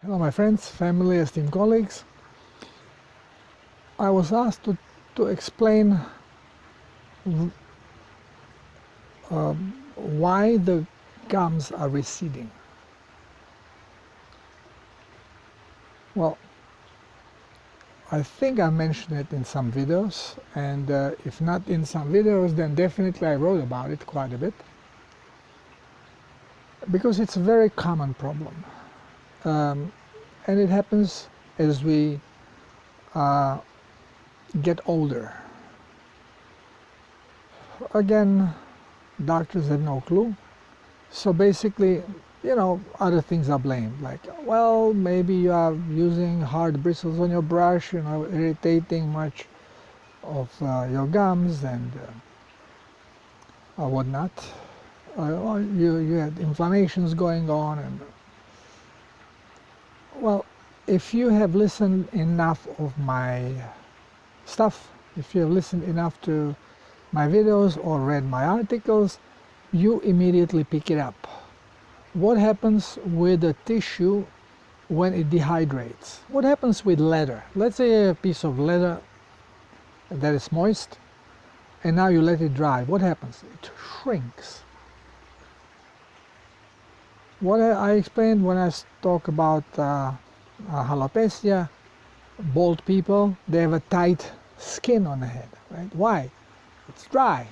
Hello my friends, family, esteemed colleagues. I was asked to explain why the gums are receding. Well, I think I mentioned it in some videos, and if not in some videos, then definitely I wrote about it quite a bit, because it's a very common problem. And it happens as we get older. Again, doctors have no clue. So basically, other things are blamed, like, well, maybe you are using hard bristles on your brush, irritating much of your gums and whatnot. Or you had inflammations going on, and well, if you have listened enough of my stuff, if you have listened enough to my videos or read my articles, you immediately pick it up. What happens with the tissue when it dehydrates? What happens with leather? Let's say a piece of leather that is moist, and now you let it dry. What happens? It shrinks. What I explained when I talk about alopecia, bald people, they have a tight skin on the head, right? Why? It's dry.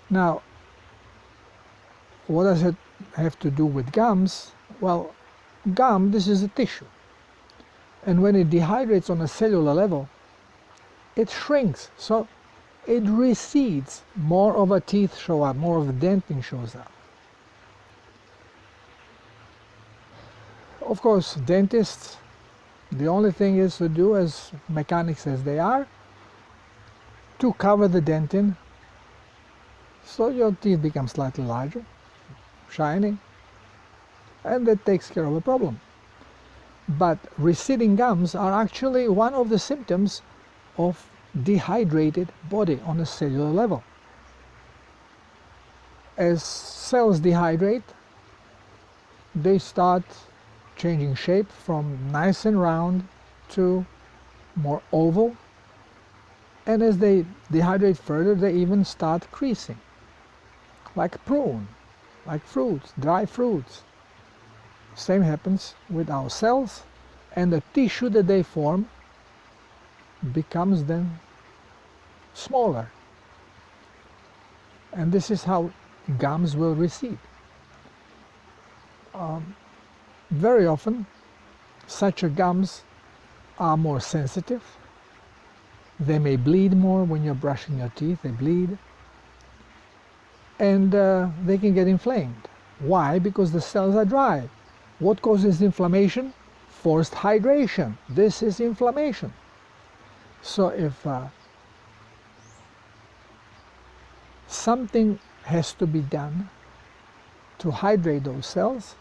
Now, what does it have to do with gums? Well, gum, this is a tissue. And when it dehydrates on a cellular level, it shrinks. So it recedes. More of the teeth show up, more of the dentin shows up. Of course, dentists, the only thing is to do, as mechanics as they are, to cover the dentin so your teeth become slightly larger, shining, and that takes care of the problem. But receding gums are actually one of the symptoms of dehydrated body on a cellular level. As cells dehydrate, they start changing shape from nice and round to more oval, and as they dehydrate further, they even start creasing, like prune, like fruits, dry fruits. Same happens with our cells, and the tissue that they form becomes then smaller. And this is how gums will recede. Very often, such gums are more sensitive. They may bleed more when you're brushing your teeth, they bleed. And they can get inflamed. Why? Because the cells are dry. What causes inflammation? Forced hydration. This is inflammation. So if something has to be done to hydrate those cells,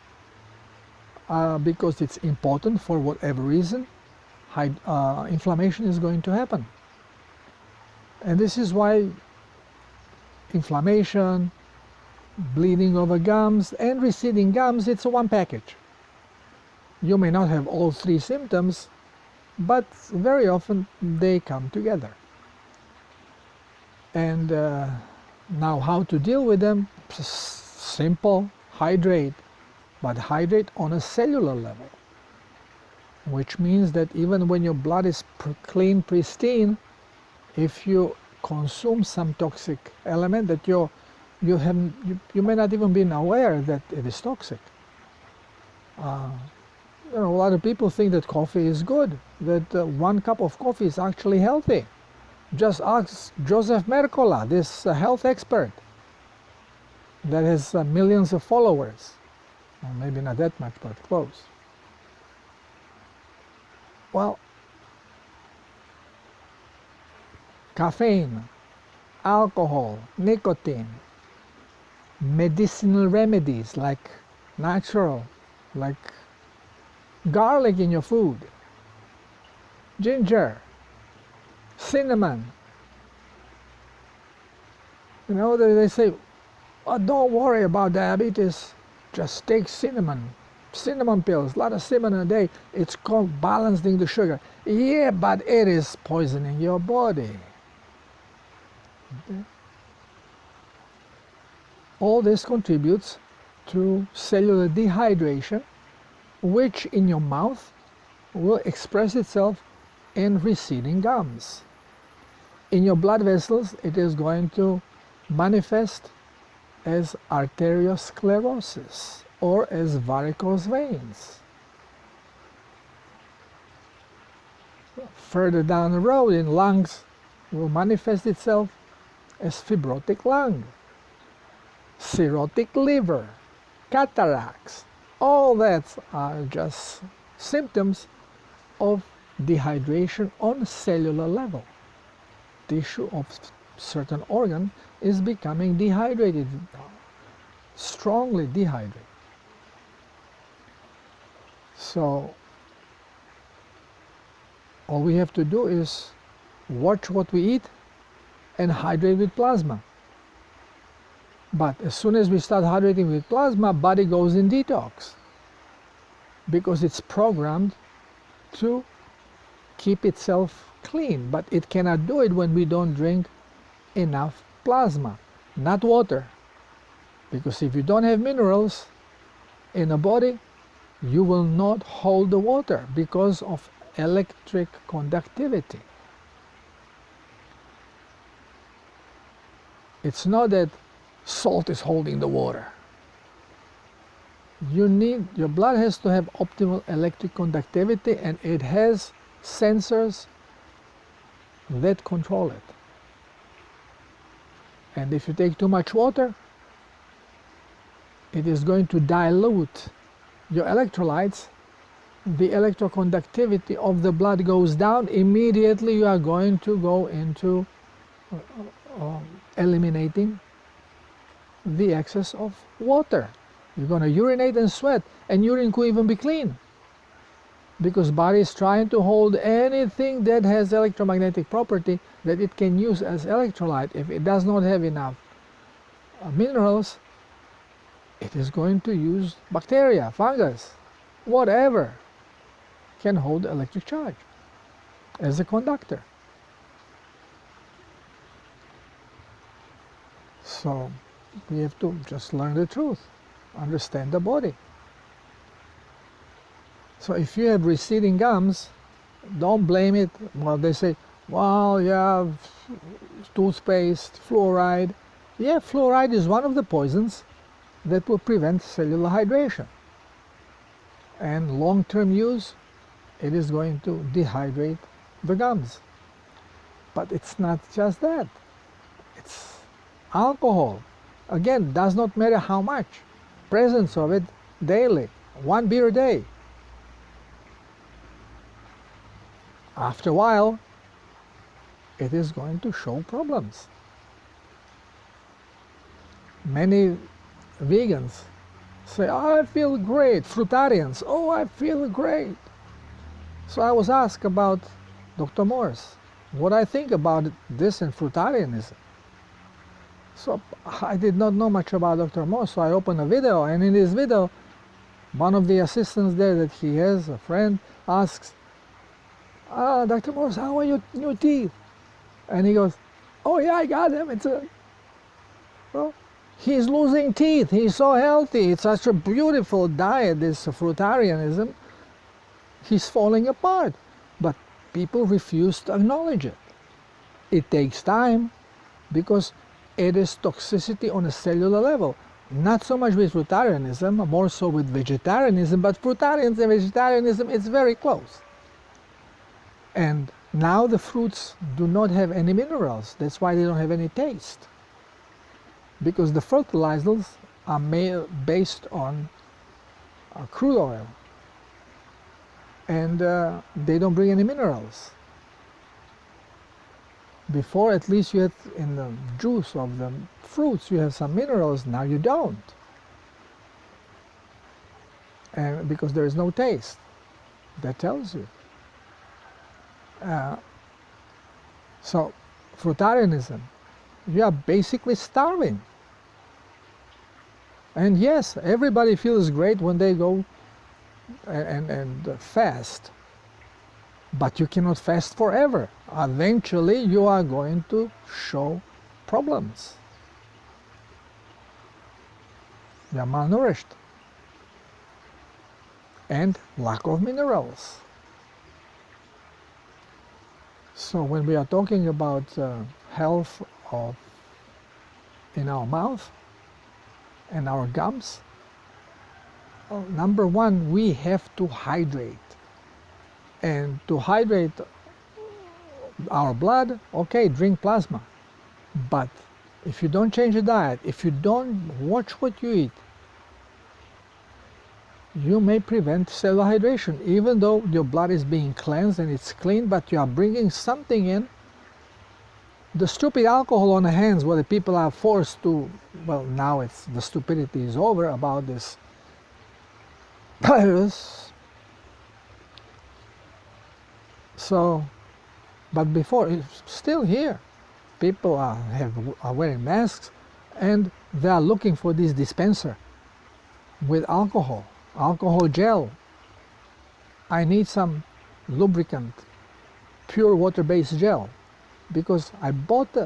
because it's important for whatever reason, inflammation is going to happen. And this is why inflammation, bleeding over gums, and receding gums, it's a one package. You may not have all three symptoms, but very often they come together. And now how to deal with them? Simple, hydrate, but hydrate on a cellular level, which means that even when your blood is clean, pristine, if you consume some toxic element that you may not even be aware that it is toxic. A lot of people think that coffee is good, that 1 cup of coffee is actually healthy. Just ask Joseph Mercola, this health expert that has millions of followers. Well, maybe not that much, but close. Well, caffeine, alcohol, nicotine, medicinal remedies like natural, like garlic in your food, ginger, cinnamon. They say, oh, don't worry about diabetes. just take cinnamon pills, a lot of cinnamon a day. It's called balancing the sugar. Yeah, but it is poisoning your body. Okay. All this contributes to cellular dehydration, which in your mouth will express itself in receding gums. In your blood vessels, it is going to manifest as arteriosclerosis or as varicose veins. Further down the road, in lungs, will manifest itself as fibrotic lung, cirrhotic liver, cataracts. All that are just symptoms of dehydration on cellular level. Tissue of certain organ is becoming dehydrated, strongly dehydrated. So all we have to do is watch what we eat and hydrate with plasma. But as soon as we start hydrating with plasma, body goes in detox because it's programmed to keep itself clean. But it cannot do it when we don't drink enough plasma, not water. Because if you don't have minerals in the body, you will not hold the water because of electric conductivity. It's not that salt is holding the water. Your blood has to have optimal electric conductivity, and it has sensors that control it. And if you take too much water, it is going to dilute your electrolytes. The electroconductivity of the blood goes down. Immediately you are going to go into eliminating the excess of water. You're going to urinate and sweat, and urine could even be clean, because body is trying to hold anything that has electromagnetic property that it can use as electrolyte. If it does not have enough minerals, it is going to use bacteria, fungus, whatever can hold electric charge as a conductor. So we have to just learn the truth, understand the body. So if you have receding gums, don't blame it. Well, they say, well, you have toothpaste, fluoride. Yeah, fluoride is one of the poisons that will prevent cellular hydration. And long-term use, it is going to dehydrate the gums. But it's not just that. It's alcohol. Again, does not matter how much. Presence of it daily, 1 beer a day. After a while, it is going to show problems. Many vegans say, oh, I feel great. Fruitarians, oh, I feel great. So I was asked about Dr. Morse, what I think about this and fruitarianism. So I did not know much about Dr. Morse, so I opened a video, and in this video, one of the assistants there that he has, a friend, asks, Dr. Morse, how are your new teeth? And he goes, oh yeah, I got them. Well, he's losing teeth. He's so healthy. It's such a beautiful diet, this fruitarianism. He's falling apart. But people refuse to acknowledge it. It takes time because it is toxicity on a cellular level. Not so much with fruitarianism, more so with vegetarianism, but fruitarianism and vegetarianism, it's very close. And now the fruits do not have any minerals. That's why they don't have any taste. Because the fertilizers are made based on crude oil. And they don't bring any minerals. Before, at least you had in the juice of the fruits, you have some minerals. Now you don't. And because there is no taste. That tells you. So, fruitarianism, you are basically starving. And yes, everybody feels great when they go and fast. But you cannot fast forever. Eventually you are going to show problems. You are malnourished and lack of minerals. So when we are talking about health in our mouth and our gums, well, number one, we have to hydrate. And to hydrate our blood, okay, drink plasma. But if you don't change your diet, if you don't watch what you eat, you may prevent cellular hydration, even though your blood is being cleansed and it's clean, but you are bringing something in. The stupid alcohol on the hands, where the people are forced to, well, now it's the stupidity is over about this virus. So, but before, it's still here. People are wearing masks, and they are looking for this dispenser with alcohol gel. I need some lubricant, pure water-based gel, because I bought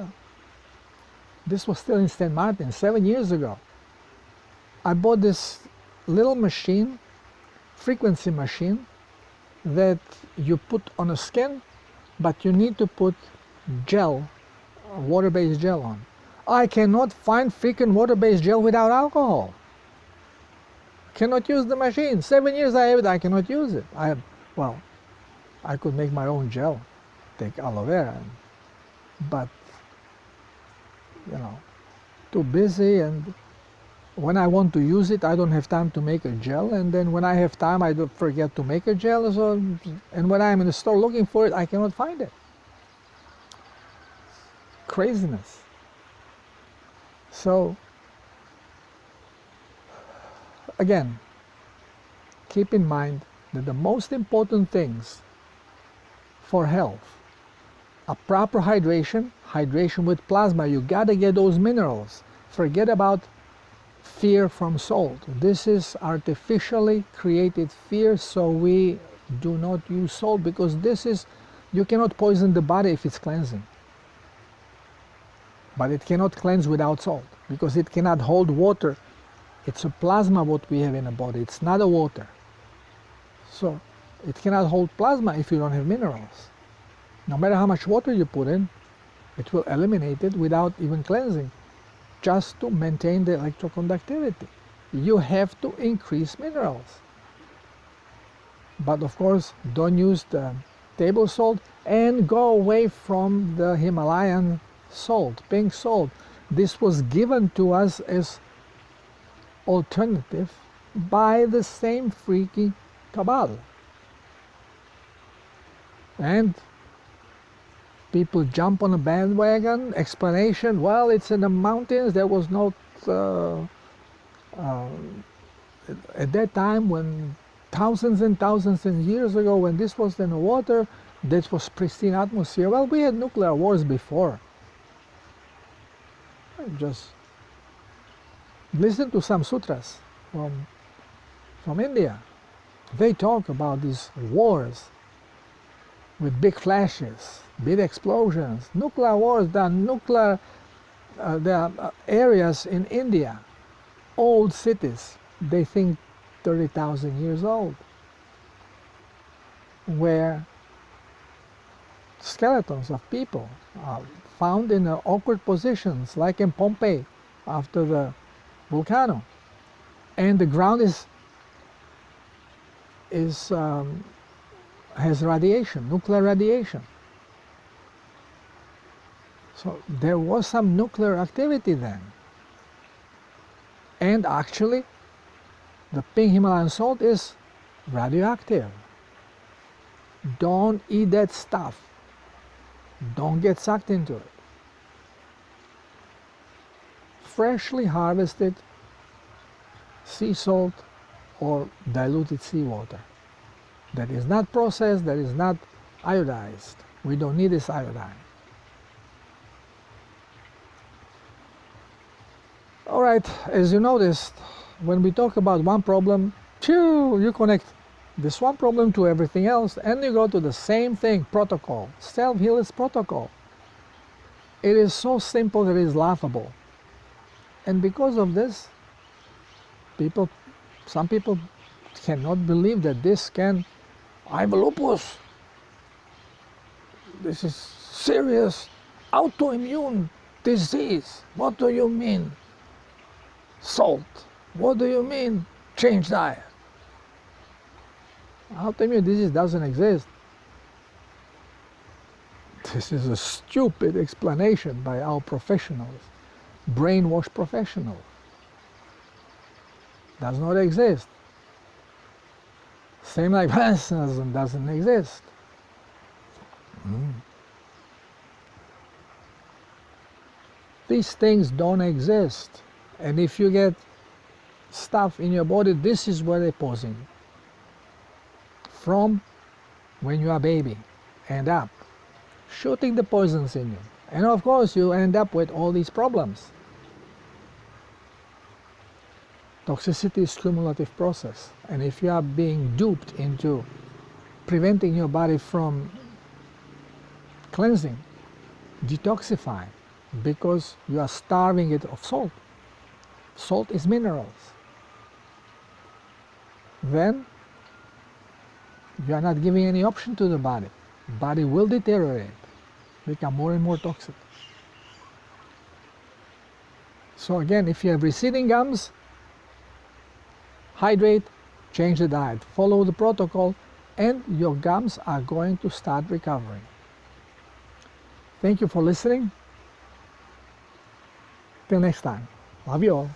this was still in St. Martin 7 years ago. I bought this little machine, frequency machine, that you put on a skin, but you need to put gel, water-based gel on. I cannot find freaking water-based gel without alcohol. Cannot use the machine. 7 years I have it, I cannot use it. Well, I could make my own gel, take aloe vera, but, you know, too busy, and when I want to use it, I don't have time to make a gel, and then when I have time, I don't forget to make a gel, so, and when I'm in the store looking for it, I cannot find it. Craziness. So, again, keep in mind that the most important things for health are proper hydration, hydration with plasma. You gotta get those minerals. Forget about fear from salt. This is artificially created fear, so we do not use salt, because this is, you cannot poison the body if it's cleansing. But it cannot cleanse without salt, because it cannot hold water. It's a plasma what we have in the body, it's not a water. So it cannot hold plasma if you don't have minerals. No matter how much water you put in, it will eliminate it without even cleansing, just to maintain the electroconductivity. You have to increase minerals. But of course, don't use the table salt, and go away from the Himalayan salt, pink salt. This was given to us as alternative by the same freaky cabal. And people jump on a bandwagon explanation, well, it's in the mountains, there was no, at that time, when thousands and thousands of years ago, when this was in the water, this was pristine atmosphere. Well, we had nuclear wars before. Just listen to some sutras from India. They talk about these wars with big flashes, big explosions, nuclear wars. There are areas in India, old cities, they think 30,000 years old, where skeletons of people are found in awkward positions, like in Pompeii after the volcano, and the ground has radiation, nuclear radiation. So there was some nuclear activity then. And actually, the pink Himalayan salt is radioactive. Don't eat that stuff. Don't get sucked into it. Freshly harvested sea salt or diluted seawater that is not processed, that is not iodized. We don't need this iodine. All right, as you noticed, when we talk about one problem, you connect this one problem to everything else, and you go to the same thing, protocol, self-healers protocol. It is so simple that it is laughable. And because of this, some people cannot believe that this can, I have lupus. This is serious autoimmune disease. What do you mean? Salt. What do you mean? Change diet. Autoimmune disease doesn't exist. This is a stupid explanation by our professionals, brainwashed professionals. Does not exist. Same like Parkinsonism doesn't exist. These things don't exist. And if you get stuff in your body, this is where they're posing. From when you are a baby and up, shooting the poisons in you. And of course you end up with all these problems. Toxicity is a cumulative process. And if you are being duped into preventing your body from cleansing, detoxifying, because you are starving it of salt. Salt is minerals. Then you are not giving any option to the body. Body will deteriorate, become more and more toxic. So again, if you have receding gums, hydrate, change the diet, follow the protocol, and your gums are going to start recovering. Thank you for listening. Till next time. Love you all.